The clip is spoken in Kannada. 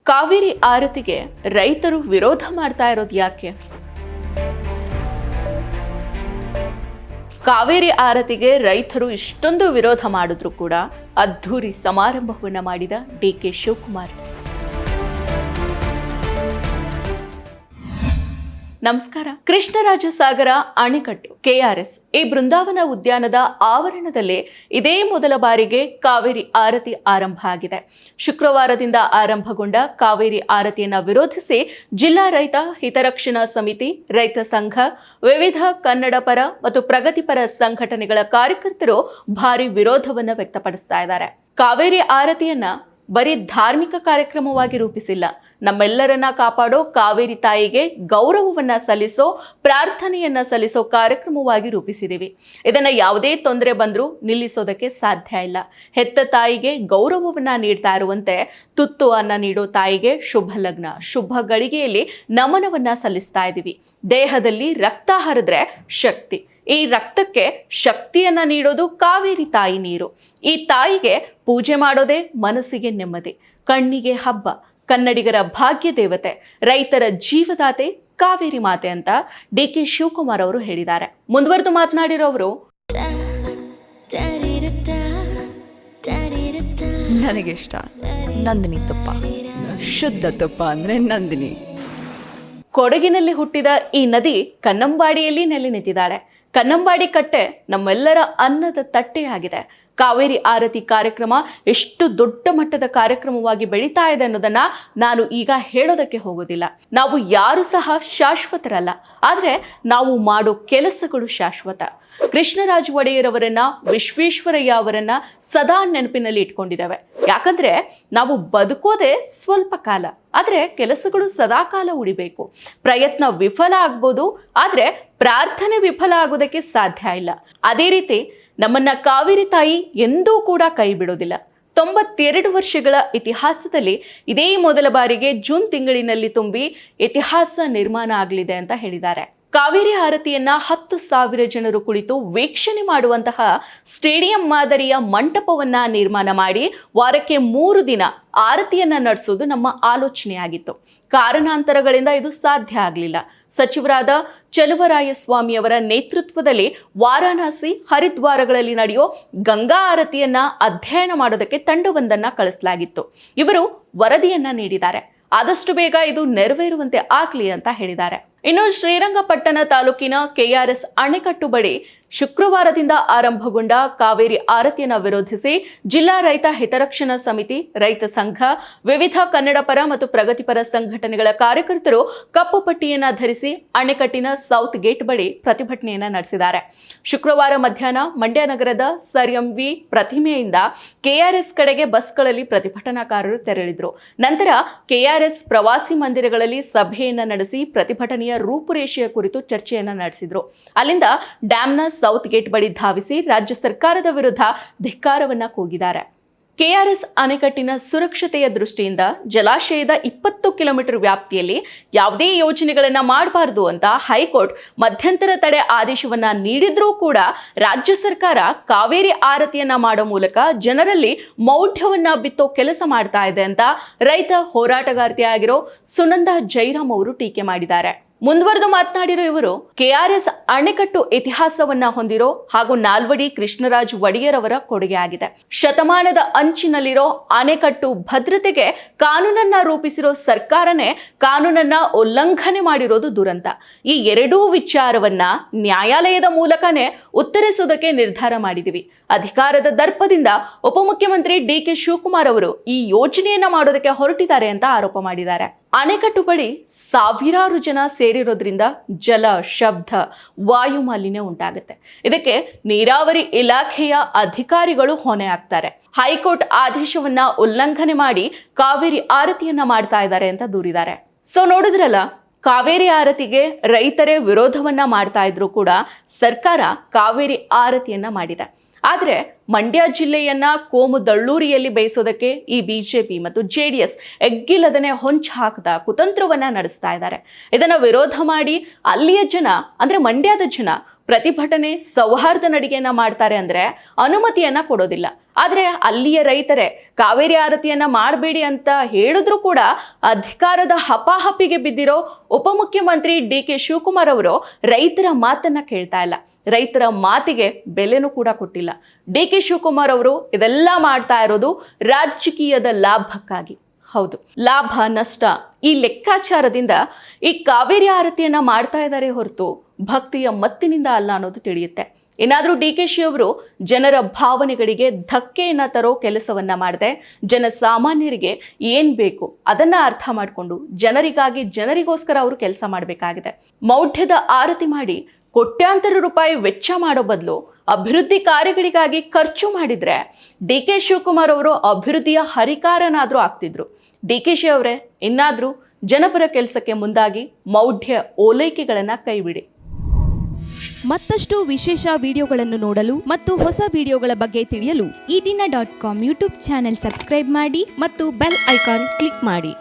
ಕಾವೇರಿ ಆರತಿಗೆ ರೈತರು ವಿರೋಧ ಮಾಡ್ತಾ ಇರೋದು ಯಾಕೆ? ಕಾವೇರಿ ಆರತಿಗೆ ರೈತರು ಇಷ್ಟೊಂದು ವಿರೋಧ ಮಾಡಿದ್ರು ಕೂಡ ಅದ್ಧೂರಿ ಸಮಾರಂಭವನ್ನು ಮಾಡಿದ ಡಿ.ಕೆ. ಶಿವಕುಮಾರ್. ನಮಸ್ಕಾರ. ಕೃಷ್ಣರಾಜಸಾಗರ ಅಣೆಕಟ್ಟು ಕೆಆರ್ಎಸ್ ಈ ಬೃಂದಾವನ ಉದ್ಯಾನದ ಆವರಣದಲ್ಲಿ ಇದೇ ಮೊದಲ ಬಾರಿಗೆ ಕಾವೇರಿ ಆರತಿ ಆರಂಭ ಆಗಿದೆ. ಶುಕ್ರವಾರದಿಂದ ಆರಂಭಗೊಂಡ ಕಾವೇರಿ ಆರತಿಯನ್ನು ವಿರೋಧಿಸಿ ಜಿಲ್ಲಾ ರೈತ ಹಿತರಕ್ಷಣಾ ಸಮಿತಿ, ರೈತ ಸಂಘ, ವಿವಿಧ ಕನ್ನಡ ಪರ ಮತ್ತು ಪ್ರಗತಿಪರ ಸಂಘಟನೆಗಳ ಕಾರ್ಯಕರ್ತರು ಭಾರಿ ವಿರೋಧವನ್ನು ವ್ಯಕ್ತಪಡಿಸ್ತಾ ಇದ್ದಾರೆ. ಕಾವೇರಿ ಆರತಿಯನ್ನ ಬರೀ ಧಾರ್ಮಿಕ ಕಾರ್ಯಕ್ರಮವಾಗಿ ರೂಪಿಸಿಲ್ಲ, ನಮ್ಮೆಲ್ಲರನ್ನ ಕಾಪಾಡೋ ಕಾವೇರಿ ತಾಯಿಗೆ ಗೌರವವನ್ನ ಸಲ್ಲಿಸೋ, ಪ್ರಾರ್ಥನೆಯನ್ನ ಸಲ್ಲಿಸೋ ಕಾರ್ಯಕ್ರಮವಾಗಿ ರೂಪಿಸಿದ್ದೀವಿ. ಇದನ್ನ ಯಾವುದೇ ತೊಂದರೆ ಬಂದರೂ ನಿಲ್ಲಿಸೋದಕ್ಕೆ ಸಾಧ್ಯ ಇಲ್ಲ. ಹೆತ್ತ ತಾಯಿಗೆ ಗೌರವವನ್ನ ನೀಡ್ತಾ ಇರುವಂತೆ ತುತ್ತು ಅನ್ನ ನೀಡೋ ತಾಯಿಗೆ ಶುಭ ಲಗ್ನ, ಶುಭ ಗಳಿಗೆಯಲ್ಲಿ ನಮನವನ್ನ ಸಲ್ಲಿಸ್ತಾ ಇದ್ದೀವಿ. ದೇಹದಲ್ಲಿ ರಕ್ತ ಹರಿದ್ರೆ ಶಕ್ತಿ, ಈ ರಕ್ತಕ್ಕೆ ಶಕ್ತಿಯನ್ನ ನೀಡೋದು ಕಾವೇರಿ ತಾಯಿ ನೀರು. ಈ ತಾಯಿಗೆ ಪೂಜೆ ಮಾಡೋದೇ ಮನಸ್ಸಿಗೆ ನೆಮ್ಮದಿ, ಕಣ್ಣಿಗೆ ಹಬ್ಬ, ಕನ್ನಡಿಗರ ಭಾಗ್ಯ ದೇವತೆ, ರೈತರ ಜೀವದಾತೆ ಕಾವೇರಿ ಮಾತೆ ಅಂತ ಡಿ.ಕೆ. ಶಿವಕುಮಾರ್ ಅವರು ಹೇಳಿದ್ದಾರೆ. ಮುಂದುವರೆದು ಮಾತನಾಡಿರೋರು, ನನಗಿಷ್ಟ ನಂದಿನಿ ತುಪ್ಪ, ಶುದ್ಧ ತುಪ್ಪ ಅಂದ್ರೆ ನಂದಿನಿ. ಕೊಡಗಿನಲ್ಲಿ ಹುಟ್ಟಿದ ಈ ನದಿ ಕನ್ನಂಬಾಡಿಯಲ್ಲಿ ನೆಲೆ ನಿಂತಿದ್ದಾಳೆ. ಕನ್ನಂಬಾಡಿ ಕಟ್ಟೆ ನಮ್ಮೆಲ್ಲರ ಅನ್ನದ ತಟ್ಟೆಯಾಗಿದೆ. ಕಾವೇರಿ ಆರತಿ ಕಾರ್ಯಕ್ರಮ ಎಷ್ಟು ದೊಡ್ಡ ಮಟ್ಟದ ಕಾರ್ಯಕ್ರಮವಾಗಿ ಬೆಳೀತಾ ಇದೆ ಅನ್ನೋದನ್ನ ನಾನು ಈಗ ಹೇಳೋದಕ್ಕೆ ಹೋಗೋದಿಲ್ಲ. ನಾವು ಯಾರು ಸಹ ಶಾಶ್ವತರಲ್ಲ, ಆದರೆ ನಾವು ಮಾಡೋ ಕೆಲಸಗಳು ಶಾಶ್ವತ. ಕೃಷ್ಣರಾಜ ಒಡೆಯರ್ ಅವರನ್ನ, ವಿಶ್ವೇಶ್ವರಯ್ಯ ಅವರನ್ನ ಸದಾ ನೆನಪಿನಲ್ಲಿ ಇಟ್ಕೊಂಡಿದ್ದಾವೆ. ಯಾಕಂದ್ರೆ ನಾವು ಬದುಕೋದೇ ಸ್ವಲ್ಪ ಕಾಲ, ಆದರೆ ಕೆಲಸಗಳು ಸದಾಕಾಲ ಉಳಿಬೇಕು. ಪ್ರಯತ್ನ ವಿಫಲ ಆಗ್ಬೋದು, ಆದರೆ ಪ್ರಾರ್ಥನೆ ವಿಫಲ ಆಗೋದಕ್ಕೆ ಸಾಧ್ಯ ಇಲ್ಲ. ಅದೇ ರೀತಿ ನಮ್ಮನ್ನ ಕಾವೇರಿ ತಾಯಿ ಎಂದೂ ಕೂಡ ಕೈ ಬಿಡೋದಿಲ್ಲ. 92 ವರ್ಷಗಳ ಇತಿಹಾಸದಲ್ಲಿ ಇದೇ ಮೊದಲ ಬಾರಿಗೆ ಜೂನ್ ತಿಂಗಳಿನಲ್ಲಿ ತುಂಬಿ ಇತಿಹಾಸ ನಿರ್ಮಾಣ ಆಗಲಿದೆ ಅಂತ ಹೇಳಿದ್ದಾರೆ. ಕಾವೇರಿ ಆರತಿಯನ್ನ 10,000 ಜನರು ಕುಳಿತು ವೀಕ್ಷಣೆ ಮಾಡುವಂತಹ ಸ್ಟೇಡಿಯಂ ಮಾದರಿಯ ಮಂಟಪವನ್ನ ನಿರ್ಮಾಣ ಮಾಡಿ ವಾರಕ್ಕೆ 3 ದಿನ ಆರತಿಯನ್ನ ನಡೆಸೋದು ನಮ್ಮ ಆಲೋಚನೆಯಾಗಿತ್ತು. ಕಾರಣಾಂತರಗಳಿಂದ ಇದು ಸಾಧ್ಯ ಆಗಲಿಲ್ಲ. ಸಚಿವರಾದ ಚಲುವರಾಯಸ್ವಾಮಿಯವರ ನೇತೃತ್ವದಲ್ಲಿ ವಾರಾಣಸಿ, ಹರಿದ್ವಾರಗಳಲ್ಲಿ ನಡೆಯೋ ಗಂಗಾ ಆರತಿಯನ್ನ ಅಧ್ಯಯನ ಮಾಡೋದಕ್ಕೆ ತಂಡವೊಂದನ್ನ ಕಳಿಸಲಾಗಿತ್ತು. ಇವರು ವರದಿಯನ್ನ ನೀಡಿದ್ದಾರೆ. ಆದಷ್ಟು ಬೇಗ ಇದು ನೆರವೇರುವಂತೆ ಆಗ್ಲಿ ಅಂತ ಹೇಳಿದ್ದಾರೆ. ಇನ್ನು ಶ್ರೀರಂಗಪಟ್ಟಣ ತಾಲೂಕಿನ ಕೆಆರ್ಎಸ್ ಅಣೆಕಟ್ಟು ಬಳಿ ಶುಕ್ರವಾರದಿಂದ ಆರಂಭಗೊಂಡ ಕಾವೇರಿ ಆರತಿಯನ್ನು ವಿರೋಧಿಸಿ ಜಿಲ್ಲಾ ರೈತ ಹಿತರಕ್ಷಣಾ ಸಮಿತಿ, ರೈತ ಸಂಘ, ವಿವಿಧ ಕನ್ನಡ ಪರ ಮತ್ತು ಪ್ರಗತಿಪರ ಸಂಘಟನೆಗಳ ಕಾರ್ಯಕರ್ತರು ಕಪ್ಪು ಪಟ್ಟಿಯನ್ನ ಧರಿಸಿ ಅಣೆಕಟ್ಟಿನ ಸೌತ್ ಗೇಟ್ ಬಳಿ ಪ್ರತಿಭಟನೆಯನ್ನ ನಡೆಸಿದ್ದಾರೆ. ಶುಕ್ರವಾರ ಮಧ್ಯಾಹ್ನ ಮಂಡ್ಯ ನಗರದ ಸರ್ ಎಂ.ವಿ. ಪ್ರತಿಮೆಯಿಂದ ಕೆಆರ್ಎಸ್ ಕಡೆಗೆ ಬಸ್ಗಳಲ್ಲಿ ಪ್ರತಿಭಟನಾಕಾರರು ತೆರಳಿದ್ರು. ನಂತರ ಕೆಆರ್ಎಸ್ ಪ್ರವಾಸಿ ಮಂದಿರಗಳಲ್ಲಿ ಸಭೆಯನ್ನ ನಡೆಸಿ ಪ್ರತಿಭಟನೆಯ ರೂಪುರೇಷೆಯ ಕುರಿತು ಚರ್ಚೆಯನ್ನ ನಡೆಸಿದ್ರು. ಅಲ್ಲಿಂದ ಡ್ಯಾಂನ ಸೌತ್ ಗೇಟ್ ಬಳಿ ಧಾವಿಸಿ ರಾಜ್ಯ ಸರ್ಕಾರದ ವಿರುದ್ಧ ಧಿಕ್ಕಾರವನ್ನ ಕೂಗಿದ್ದಾರೆ. ಕೆಆರ್ಎಸ್ ಅಣೆಕಟ್ಟಿನ ಸುರಕ್ಷತೆಯ ದೃಷ್ಟಿಯಿಂದ ಜಲಾಶಯದ 20 ಕಿಲೋಮೀಟರ್ ವ್ಯಾಪ್ತಿಯಲ್ಲಿ ಯಾವುದೇ ಯೋಜನೆಗಳನ್ನ ಮಾಡಬಾರದು ಅಂತ ಹೈಕೋರ್ಟ್ ಮಧ್ಯಂತರ ತಡೆ ಆದೇಶವನ್ನ ನೀಡಿದ್ರೂ ಕೂಡ ರಾಜ್ಯ ಸರ್ಕಾರ ಕಾವೇರಿ ಆರತಿಯನ್ನ ಮಾಡೋ ಮೂಲಕ ಜನರಲ್ಲಿ ಮೌಢ್ಯವನ್ನ ಬಿತ್ತೋ ಕೆಲಸ ಮಾಡ್ತಾ ಇದೆ ಅಂತ ರೈತ ಹೋರಾಟಗಾರ್ತಿಯಾಗಿರೋ ಸುನಂದಾ ಜೈರಾಮ್ ಅವರು ಟೀಕೆ ಮಾಡಿದ್ದಾರೆ. ಮುಂದುವರೆದು ಮಾತನಾಡಿರೋ ಇವರು, ಕೆಆರ್ಎಸ್ ಅಣೆಕಟ್ಟು ಇತಿಹಾಸವನ್ನ ಹೊಂದಿರೋ ಹಾಗೂ ನಾಲ್ವಡಿ ಕೃಷ್ಣರಾಜ ಒಡೆಯರ್ ಅವರ ಕೊಡುಗೆ ಆಗಿದೆ. ಶತಮಾನದ ಅಂಚಿನಲ್ಲಿರೋ ಅಣೆಕಟ್ಟು ಭದ್ರತೆಗೆ ಕಾನೂನನ್ನ ರೂಪಿಸಿರೋ ಸರ್ಕಾರನೇ ಕಾನೂನನ್ನ ಉಲ್ಲಂಘನೆ ಮಾಡಿರೋದು ದುರಂತ. ಈ ಎರಡೂ ವಿಚಾರವನ್ನ ನ್ಯಾಯಾಲಯದ ಮೂಲಕನೇ ಉತ್ತರಿಸೋದಕ್ಕೆ ನಿರ್ಧಾರ ಮಾಡಿದಿವಿ. ಅಧಿಕಾರದ ದರ್ಪದಿಂದ ಉಪಮುಖ್ಯಮಂತ್ರಿ ಡಿ.ಕೆ. ಶಿವಕುಮಾರ್ ಅವರು ಈ ಯೋಜನೆಯನ್ನ ಮಾಡೋದಕ್ಕೆ ಹೊರಟಿದ್ದಾರೆ ಅಂತ ಆರೋಪ ಮಾಡಿದ್ದಾರೆ. ಅಣೆಕಟ್ಟು ಬಳಿ ಸಾವಿರಾರು ಜನ ಸೇರಿರೋದ್ರಿಂದ ಜಲ, ಶಬ್ದ, ವಾಯು ಮಾಲಿನ್ಯ ಉಂಟಾಗುತ್ತೆ. ಇದಕ್ಕೆ ನೀರಾವರಿ ಇಲಾಖೆಯ ಅಧಿಕಾರಿಗಳು ಹೊಣೆ ಆಗ್ತಾರೆ. ಹೈಕೋರ್ಟ್ ಆದೇಶವನ್ನ ಉಲ್ಲಂಘನೆ ಮಾಡಿ ಕಾವೇರಿ ಆರತಿಯನ್ನ ಮಾಡ್ತಾ ಇದ್ದಾರೆ ಅಂತ ದೂರಿದ್ದಾರೆ. ಸೊ ನೋಡಿದ್ರಲ್ಲ, ಕಾವೇರಿ ಆರತಿಗೆ ರೈತರೇ ವಿರೋಧವನ್ನ ಮಾಡ್ತಾ ಇದ್ರು ಕೂಡ ಸರ್ಕಾರ ಕಾವೇರಿ ಆರತಿಯನ್ನ ಮಾಡಿದೆ. ಆದರೆ ಮಂಡ್ಯ ಜಿಲ್ಲೆಯನ್ನ ಕೋಮು ದಳ್ಳೂರಿಯಲ್ಲಿ ಬೇಯಿಸೋದಕ್ಕೆ ಈ ಬಿಜೆಪಿ ಮತ್ತು ಜೆಡಿಎಸ್ ಎಗ್ಗಿಲ್ಲದನೆ ಹೊಂಚು ಹಾಕದ ಕುತಂತ್ರವನ್ನ ನಡೆಸ್ತಾ ಇದ್ದಾರೆ. ಇದನ್ನ ವಿರೋಧ ಮಾಡಿ ಅಲ್ಲಿಯ ಜನ, ಅಂದ್ರೆ ಮಂಡ್ಯದ ಜನ ಪ್ರತಿಭಟನೆ ಸೌಹಾರ್ದ ನಡಿಗೆಯನ್ನ ಮಾಡ್ತಾರೆ ಅಂದ್ರೆ ಅನುಮತಿಯನ್ನ ಕೊಡೋದಿಲ್ಲ. ಆದ್ರೆ ಅಲ್ಲಿಯ ರೈತರೇ ಕಾವೇರಿ ಆರತಿಯನ್ನ ಮಾಡಬೇಡಿ ಅಂತ ಹೇಳಿದ್ರು ಕೂಡ ಅಧಿಕಾರದ ಹಪಾಹಪಿಗೆ ಬಿದ್ದಿರೋ ಉಪಮುಖ್ಯಮಂತ್ರಿ DK ಶಿವಕುಮಾರ್ ಅವರು ರೈತರ ಮಾತನ್ನ ಕೇಳ್ತಾ ಇಲ್ಲ. ರೈತರ ಮಾತಿಗೆ ಬೆಲೆನೂ ಕೂಡ ಕೊಟ್ಟಿಲ್ಲ. DK ಶಿವಕುಮಾರ್ ಅವರು ಇದೆಲ್ಲ ಮಾಡ್ತಾ ಇರೋದು ರಾಜಕೀಯದ ಲಾಭಕ್ಕಾಗಿ. ಹೌದು, ಲಾಭ ನಷ್ಟ ಈ ಲೆಕ್ಕಾಚಾರದಿಂದ ಈ ಕಾವೇರಿ ಆರತಿಯನ್ನ ಮಾಡ್ತಾ ಇದ್ದಾರೆ ಹೊರತು ಭಕ್ತಿಯ ಮತ್ತಿನಿಂದ ಅಲ್ಲ ಅನ್ನೋದು ತಿಳಿಯುತ್ತೆ. ಏನಾದರೂ DKಶಿ ಅವರು ಜನರ ಭಾವನೆಗಳಿಗೆ ಧಕ್ಕೆಯನ್ನ ತರೋ ಕೆಲಸವನ್ನ ಮಾಡದೆ ಜನಸಾಮಾನ್ಯರಿಗೆ ಏನ್ ಬೇಕು ಅದನ್ನ ಅರ್ಥ ಮಾಡಿಕೊಂಡು ಜನರಿಗಾಗಿ ಜನರಿಗೋಸ್ಕರ ಅವರು ಕೆಲಸ ಮಾಡಬೇಕಾಗಿದೆ. ಮೌಢ್ಯದ ಆರತಿ ಮಾಡಿ ಕೋಟ್ಯಾಂತರ ರೂಪಾಯಿ ವೆಚ್ಚ ಮಾಡೋ ಬದಲು ಅಭಿವೃದ್ಧಿ ಕಾರ್ಯಗಳಿಗಾಗಿ ಖರ್ಚು ಮಾಡಿದ್ರೆ DK ಶಿವಕುಮಾರ್ ಅವರು ಅಭಿವೃದ್ಧಿಯ ಹರಿಕಾರನಾದ್ರೂ ಆಗ್ತಿದ್ರು. DKಶಿ ಅವರೇ ಇನ್ನಾದ್ರೂ ಜನಪರ ಕೆಲಸಕ್ಕೆ ಮುಂದಾಗಿ ಮೌಢ್ಯ ಓಲೈಕೆಗಳನ್ನ ಕೈಬಿಡಿ. ಮತ್ತಷ್ಟು ವಿಶೇಷ ವಿಡಿಯೋಗಳನ್ನು ನೋಡಲು ಮತ್ತು ಹೊಸ ವಿಡಿಯೋಗಳ ಬಗ್ಗೆ ತಿಳಿಯಲು ಈ ದಿನ .com ಯೂಟ್ಯೂಬ್ ಚಾನೆಲ್ ಸಬ್ಸ್ಕ್ರೈಬ್ ಮಾಡಿ ಮತ್ತು ಬೆಲ್ ಐಕಾನ್ ಕ್ಲಿಕ್ ಮಾಡಿ.